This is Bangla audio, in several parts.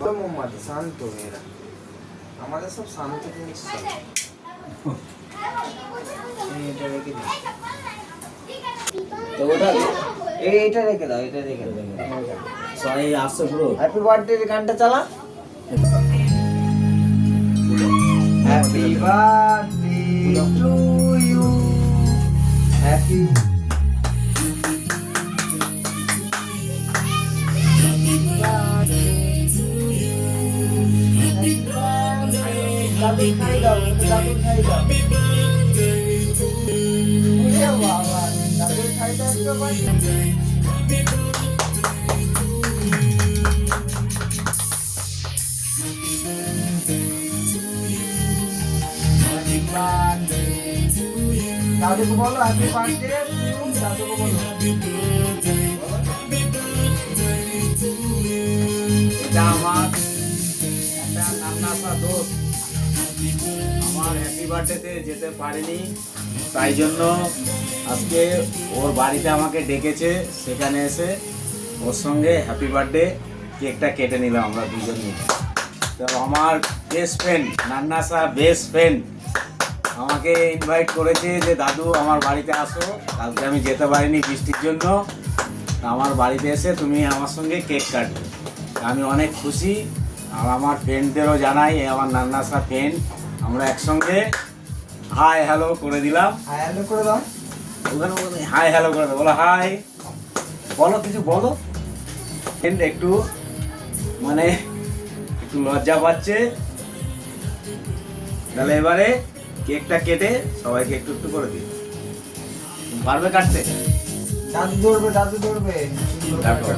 মোহাম্মদ শান্ত এরা, আমাদের সব শান্ত জিনিস। এটা রেখে দিই, তো ওটা এইটা রেখে দাও, এটা রেখে দাও। সবাই আসছে পুরো। হ্যাপি বার্থডে গানটা চালা। Happy birthday to you, happy দাদু খাই দাও, দাদু খাই দাও, বাবা দাদু খাই দাও তো দাদুকে বলো হ্যাপি বার্থডে, দাদুকে বলো। এটা আমার একটা নান্নাসা দোস্ত, আমার হ্যাপি বার্থডেতে যেতে পারেনি, তাই জন্য আজকে ওর বাড়িতে আমাকে ডেকেছে। সেখানে এসে ওর সঙ্গে হ্যাপি বার্থডে কেকটা কেটে নিলাম আমরা দুজন মিলে। তো আমার বেস্ট ফ্রেন্ড নান্নাসা বেস্ট ফ্রেন্ড আমাকে ইনভাইট করেছে যে দাদু আমার বাড়িতে আসো, কালকে আমি যেতে পারিনি বৃষ্টির জন্য, আমার বাড়িতে এসে তুমি আমার সঙ্গে কেক কাটবে। আমি অনেক খুশি, আর আমার ফ্রেন্ডদেরও জানাই, আমার নান্নাসা ফ্রেন্ড, আমরা একসঙ্গে হাই হ্যালো করে দিলাম। হাই হ্যালো করে দাও, ওখানে হাই হ্যালো করে দাও, বলো হাই, বলো কিছু বলো। ফ্রেন্ড একটু মানে একটু লজ্জা পাচ্ছে। তাহলে এবারে কেকটা কেটে সবাইকে একটু একটু করে দিই, পারবে কাটতে? দাদু ধরবে, দাদু ধরবে। তারপর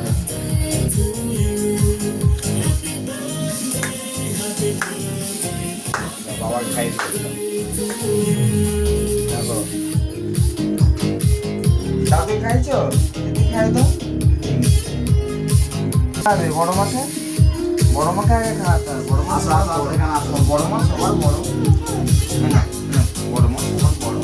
বাবার খাই দাদু খাইছো, খাই দাও। আরে বড় মাকে, বড় মাকে আগে খাওয়াতে হবে। বড় মাছ, বড় মাছ সবার বড়, বড় মাছ সবার বড়।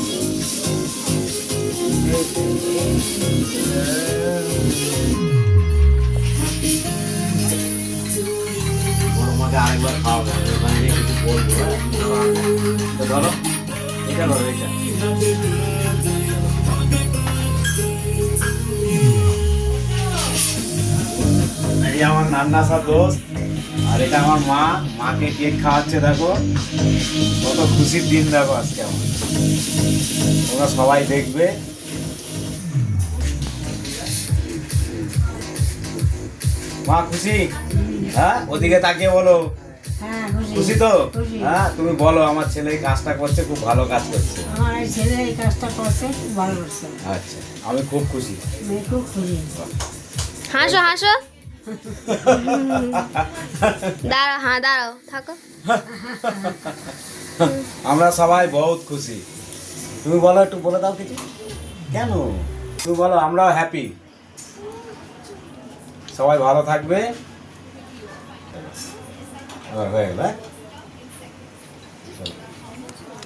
বড় মাকে আরেকবার খাওয়াবে, ওখানে গিয়ে কিছু বলবো। তো ধরো এটা, ধরো এটা। এই আমার নান্নাসা দোস্ত, আর এটা আমার মা, মাকে কেক খাওয়াচ্ছে। দেখো কত খুশির দিন, দেখো আজকে আমার। তোমরা সবাই দেখবে। মা খুশি? হ্যাঁ, ওদিকে তাকিয়ে বলো খুশি তো? হ্যাঁ, তুমি বলো আমার ছেলে এই কাজটা করছে, খুব ভালো কাজ করছে। আমার এই ছেলে এই কাজটা করছে, খুব ভালো করছে। আচ্ছা, আমি খুব খুশি। আমি খুব খুশি। হাসো হাসো, দাঁড়াও, হ্যাঁ দাঁড়াও থাকো। আমরা সবাই বহুত খুশি। তুমি বলো, একটু বলে দাও কিছু। কেন তুমি বলো, আমরাও হ্যাপি। সবাই ভালো থাকবে। হয়ে গেল।